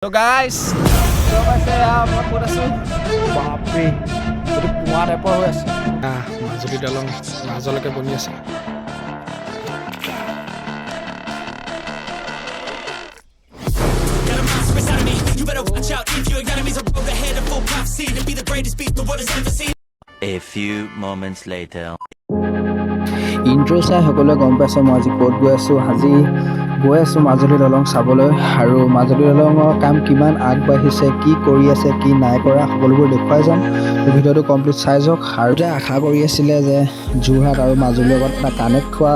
So guys, মই ক'ত আছোঁ? বাপৰে এইটো কুঁৱা টাইপৰ হৈ আছে। মাজুলী দলং মাজলৈকে বনি আছে। A few moments later. Intro চাই সকলোৱে গম পাইছে মই আজি ক'ত গৈ আছোঁ। আজি গৈ আছোঁ মাজুলী দলং চাবলৈ, আৰু মাজুলী দলঙৰ কাম কিমান আগবাঢ়িছে, কি কৰি আছে, কি নাই কৰা, সকলোবোৰ দেখুৱাই যাম। ভিডিঅ'টো কমপ্লিট চাই যাওক। আৰু যে আশা কৰি আছিলে যে যোৰহাট আৰু মাজুলীৰ লগত এটা কানেক্ট হোৱা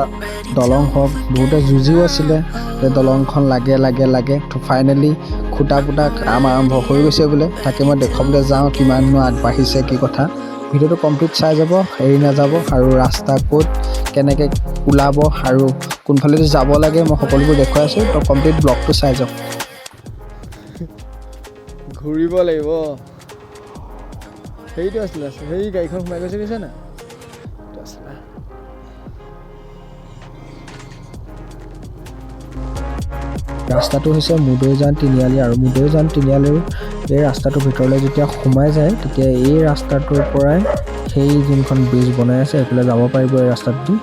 দলং হওক, বহুতে যুঁজিও আছিলে যে দলংখন লাগে তো ফাইনেলি খুটা পুটা কাম আৰম্ভ হৈ গৈছে বোলে। তাকে মই দেখুৱাবলৈ যাওঁ কিমাননো আগবাঢ়িছে, কি কথা। ভিডিঅ'টো কমপ্লিট চাই যাব, এৰি নাযাব। আৰু ৰাস্তা ক'ত কেনেকৈ ওলাব আৰু কোনফালেদি যাব লাগে মই সকলোবোৰ দেখুৱাই আছোঁ, তো কমপ্লিট ব্লগটো চাই যাওক। ঘূৰিব লাগিব। সেইটো আছিলে, সেই গাড়ীখন সোমাই গৈছে গৈছে নাই? ৰাস্তাটো হৈছে মুদৈজান তিনিআলি, আৰু মুদৈজান তিনিআলিৰ এই ৰাস্তাটোৰ ভিতৰলৈ যেতিয়া সোমাই যায় তেতিয়া এই ৰাস্তাটোৰ পৰাই সেই যোনখন ব্ৰিজ বনাই আছে সেইফালে যাব পাৰিব এই ৰাস্তাটো।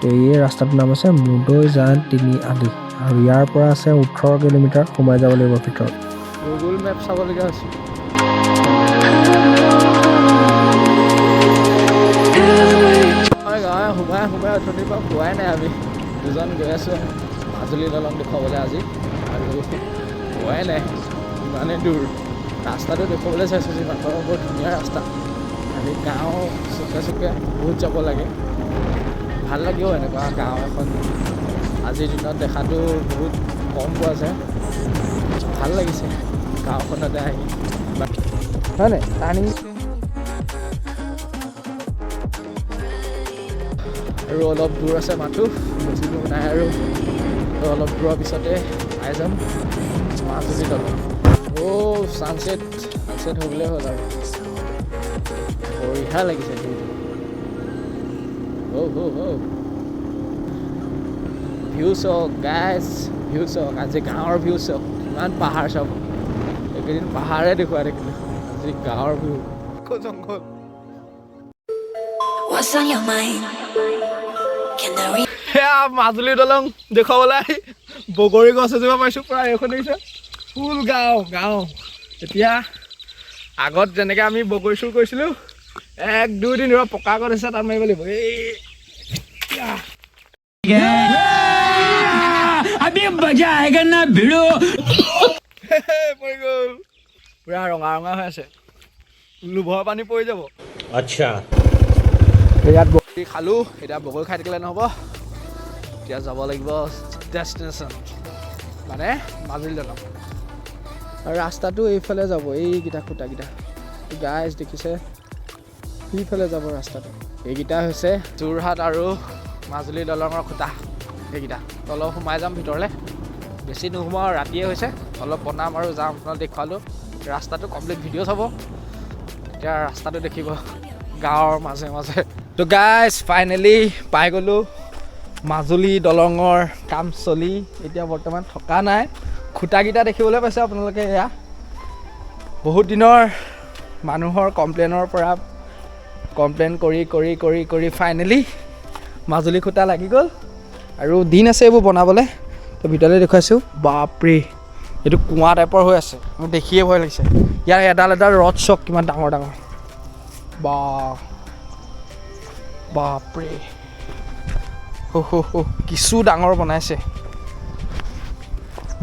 তো এই ৰাস্তাটোৰ নাম আছে মুদৈজান তিনিআলি, আৰু ইয়াৰ পৰা আছে 18 কিলোমিটাৰ সোমাই যাব লাগিব ভিতৰত। গুগল মেপ চাবলগীয়া হৈছে। সোমাই অথনিৰ পৰা পোৱাই নাই। আমি দুজন গৈ আছোঁ মাজুলী দলং দেখুৱাবলৈ আজি, আৰু পোৱাই নাই। ইমানেই দূৰ ৰাস্তাটো দেখুৱাবলৈ চাইছোঁ যে মানুহৰ বৰ ধুনীয়া ৰাস্তা। আমি গাঁও চুকে বহুত যাব লাগে। ভাল লাগিব এনেকুৱা গাঁও এখন আজিৰ দিনত দেখাটো বহুত কম পোৱা যায়। ভাল লাগিছে গাঁওখনতে আহি, হয় নাই? টাৰ্ণিং আৰু অলপ দূৰ আছে মাথো, বেছি দূৰ নাই। আৰু অলপ দূৰৰ পিছতে পাই যাম মাজুলী দলং। ছানছেট হ'বলৈ হ'ল আৰু বঢ়িয়া লাগিছে। ভিউ চাওক গাইজ, ভিউ চাওক। আজি গাঁৱৰ ভিউ চাওক, কিমান পাহাৰ চাওক। এইকেইদিন পাহাৰে দেখুৱাই থাকিলোঁ, আজি গাঁৱৰ ভিউ। জংঘল সেয়া মাজুলী দলং দেখুৱাবলৈ আহি বগৰী গছ এজোপা পাইছোঁ। প্ৰায় এইখন দেখিছে, ফুল গাঁও। এতিয়া আগত যেনেকৈ আমি বগৰী চুৰ কৰিছিলোঁ, 1-2 দিন পকা গছ আছে, তাত মাৰিব লাগিব। পৰি গ'ল, পুৰা ৰঙা হৈ আছে, লোভৰ পানী পৰি যাব। আচ্ছা, ইয়াত বগৰী খালোঁ, এতিয়া বগৰী খাই থাকিলে নহ'ব। এতিয়া যাব লাগিব ডেষ্টিনেশ্যন, মানে মাজুলী দলং। আৰু ৰাস্তাটো এইফালে যাব, এইকেইটা খুঁটাকেইটা গাইজ দেখিছে, সেইফালে যাব ৰাস্তাটো। এইকেইটা হৈছে যোৰহাট আৰু মাজুলী দলঙৰ খুঁটা। এইকেইটা অলপ সোমাই যাম ভিতৰলৈ, বেছি নোসোমাওঁ, আৰু ৰাতিয়ে হৈছে। অলপ বনাম আৰু যাম, আপোনাক দেখুৱালোঁ। ৰাস্তাটো কমপ্লিট ভিডিঅ' চাব, এতিয়া ৰাস্তাটো দেখিব গাঁৱৰ মাজে। তো গাইজ ফাইনেলি পাই গ'লোঁ মাজুলী দলঙৰ কাম চলি এতিয়া বৰ্তমান থকা নাই। খুঁটাকেইটা দেখিবলৈ পাইছে আপোনালোকে। এয়া বহুত দিনৰ মানুহৰ কমপ্লেইনৰ পৰা কমপ্লেইন কৰি ফাইনেলি মাজুলী খুঁটা লাগি গ'ল, আৰু দিন আছে এইবোৰ বনাবলৈ। তো ভিতৰলৈ দেখুৱাইছোঁ। বাপৰে এইটো কুঁৱা টাইপৰ হৈ আছে, মোৰ দেখিয়ে ভয় লাগিছে। ইয়াৰ এডাল ৰড চক কিমান ডাঙৰ। বাপৰে কিছু ডাঙৰ বনাইছে।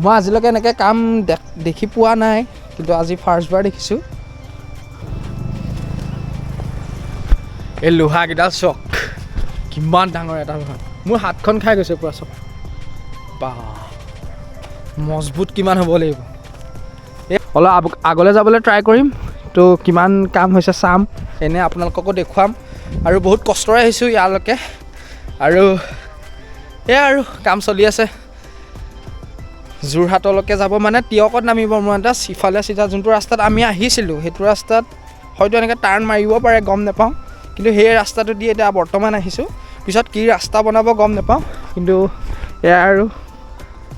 মই আজিলৈকে এনেকৈ কাম দেখি পোৱা নাই, কিন্তু আজি ফাৰ্ষ্টবাৰ দেখিছোঁ। এই লোহাকেইডাল চক কিমান ডাঙৰ এটা লোহা, মোৰ হাতখন খাই গৈছে পুৰা চক। মজবুত কিমান হ'ব লাগিব। অলপ আগলৈ যাবলৈ ট্ৰাই কৰিম, তো কিমান কাম হৈছে চাম, এনে আপোনালোককো দেখুৱাম। আৰু বহুত কষ্টৰে আহিছোঁ ইয়ালৈকে, আৰু এয়া আৰু কাম চলি আছে। যোৰহাটলৈকে যাব মানে টিয়কত নামিব মোৰ এটা, সিফালে চিধা যোনটো ৰাস্তাত আমি আহিছিলোঁ সেইটো ৰাস্তাত হয়তো এনেকৈ টাৰ্ণ মাৰিব পাৰে, গম নাপাওঁ। কিন্তু সেই ৰাস্তাটো দি এতিয়া বৰ্তমান আহিছোঁ, পিছত কি ৰাস্তা বনাব গম নাপাওঁ। কিন্তু এয়া আৰু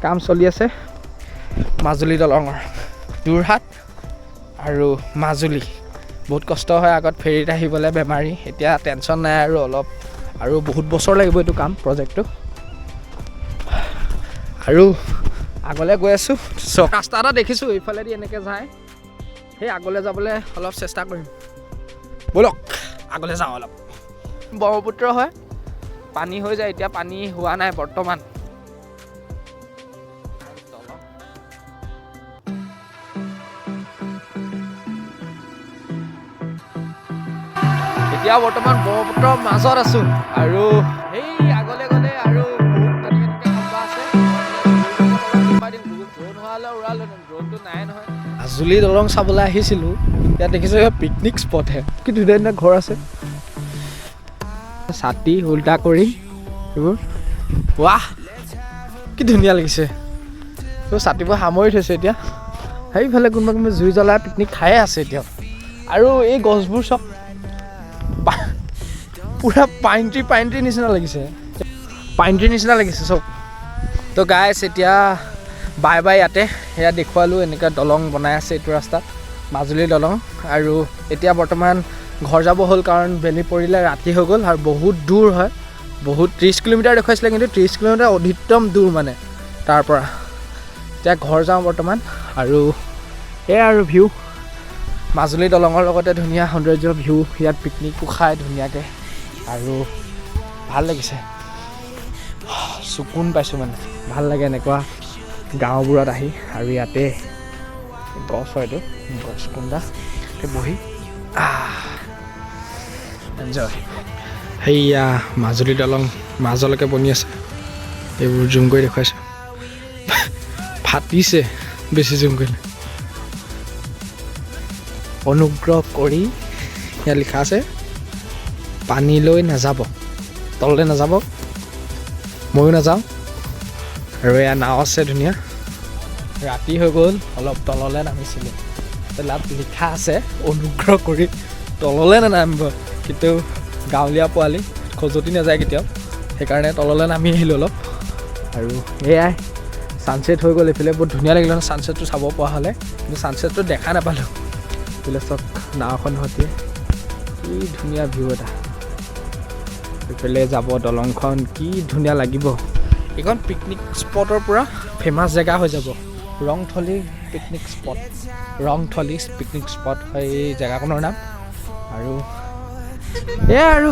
কাম চলি আছে মাজুলী দলঙৰ। যোৰহাট আৰু মাজুলী বহুত কষ্ট হয় আগত ফেৰীত আহিবলৈ বেমাৰী এতিয়া টেনশ্যন নাই আৰু অলপ আৰু বহুত বছৰ লাগিব এইটো কাম প্ৰজেক্টটো আৰু আগলৈ গৈ আছোঁ চক ৰাস্তা এটা দেখিছোঁ এইফালেদি এনেকৈ যায় সেই আগলৈ যাবলৈ অলপ চেষ্টা কৰিম ব'লক আগলৈ যাওঁ অলপ ব্ৰহ্মপুত্ৰ হয় পানী হৈ যায় এতিয়া পানী হোৱা নাই বৰ্তমান এতিয়া বৰ্তমান ব্ৰহ্মপুত্ৰৰ মাজত আছোঁ আৰু সেই আগলৈ গ'লে আৰু বহুত তেনেকৈ খম্বা আছে ড্ৰোন হোৱালৈ উৰালোঁ ড্ৰোনটো নাই নহয় মাজুলী দলং চাবলৈ আহিছিলোঁ ইয়াত দেখিছোঁ পিকনিক স্পটহে কি ধুনীয়া ধুনীয়া ঘৰ আছে ছাতি উল্টা কৰি এইবোৰ ৱাহ কি ধুনীয়া লাগিছে এইবোৰ ছাতিবোৰ সামৰি থৈছে এতিয়া সেইফালে কোনোবা কোনোবা জুই জ্বলাই পিকনিক খায়ে আছে এতিয়া আৰু এই গছবোৰ চব পুৰা পাইন ট্ৰি নিচিনা লাগিছে চব তো গাইছ এতিয়া বাই বাই ইয়াতে সেয়া দেখুৱালোঁ এনেকুৱা দলং বনাই আছে এইটো ৰাস্তাত মাজুলী দলং আৰু এতিয়া বৰ্তমান ঘৰ যাব হ'ল কাৰণ বেলি পৰিলে ৰাতি হৈ গ'ল আৰু বহুত দূৰ হয় বহুত 30 কিলোমিটাৰ দেখুৱাইছিলে কিন্তু 30 কিলোমিটাৰ অধিকতম দূৰ মানে তাৰ পৰা এতিয়া ঘৰ যাওঁ বৰ্তমান আৰু এয়া আৰু ভিউ মাজুলী দলঙৰ লগতে ধুনীয়া সৌন্দৰ্য ভিউ ইয়াত পিকনিকো খায় ধুনীয়াকৈ আৰু ভাল লাগিছে চকুন পাইছোঁ মানে ভাল লাগে এনেকুৱা গাঁওবোৰত আহি আৰু ইয়াতে গছ হয়তো গছ কুন্দা বহি এনজয় সেয়া মাজুলী দলং মাজলৈকে বনি আছে এইবোৰ জুম কৰি দেখুৱাইছোঁ ফাটিছে বেছি জুম কৰিলে অনুগ্ৰহ কৰি ইয়াত লিখা আছে পানীলৈ নাযাব তললৈ নাযাব ময়ো নাযাওঁ আৰু এয়া নাও আছে ধুনীয়া ৰাতি হৈ গ'ল অলপ তললৈ নামিছিলোঁ তাত লিখা আছে অনুগ্ৰহ কৰি তললৈ নানামিব কিন্তু গাঁৱলীয়া পোৱালি খজুতি নাযায় কেতিয়াও সেইকাৰণে তললৈ নামি আহিলোঁ অলপ আৰু এয়াই ছানছেট হৈ গ'ল এইফালে বহুত ধুনীয়া লাগিলে ছানছেটটো চাব পৰা হ'লে কিন্তু ছানছেটটো দেখা নাপালোঁ এইফালে চব নাওখন সৈতে কি ধুনীয়া ভিউ এটা এইফালে যাব দলংখন কি ধুনীয়া লাগিব এইখন পিকনিক স্পটৰ পৰা ফেমাছ জেগা হৈ যাব ৰংথলী পিকনিক স্পট হয় এই জেগাখনৰ নাম আৰু এয়া আৰু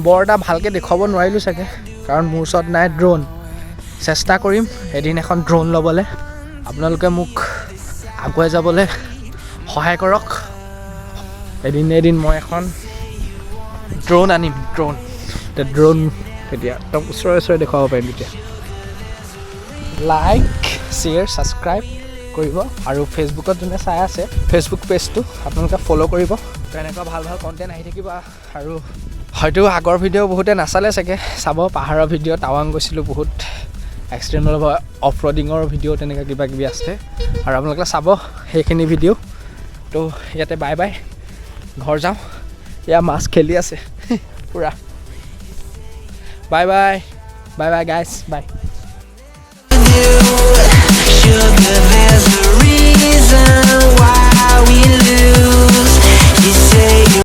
বৰ এটা ভালকৈ দেখুৱাব নোৱাৰিলোঁ চাগে কাৰণ মোৰ ওচৰত নাই ড্ৰোন চেষ্টা কৰিম এদিন এখন ড্ৰোন ল'বলৈ আপোনালোকে মোক আগুৱাই যাবলৈ সহায় কৰক এদিন মই এখন ড্ৰোন আনিম ড্ৰোন তেতিয়া একদম ওচৰে দেখুৱাব পাৰিম তেতিয়া লাইক শ্বেয়াৰ ছাবস্ক্ৰাইব কৰিব আৰু ফেচবুকত যোনে চাই আছে ফেচবুক পেজটো আপোনালোকে ফ'ল' কৰিব তো এনেকুৱা ভাল কণ্টেণ্ট আহি থাকিব আৰু হয়তো আগৰ ভিডিঅ' বহুতে নাচালে চাগে চাব পাহাৰৰ ভিডিঅ' টাৱাং গৈছিলোঁ বহুত এক্সট্ৰিমেল অফ ৰ'ডিঙৰ ভিডিঅ' তেনেকৈ কিবাকিবি আছে আৰু আপোনালোকে চাব সেইখিনি ভিডিঅ' তো ইয়াতে বাই বাই ঘৰ যাওঁ এয়া মাছ খেলি আছে পুৰা বাই বাই গাইছ বাই Sugar, there's a reason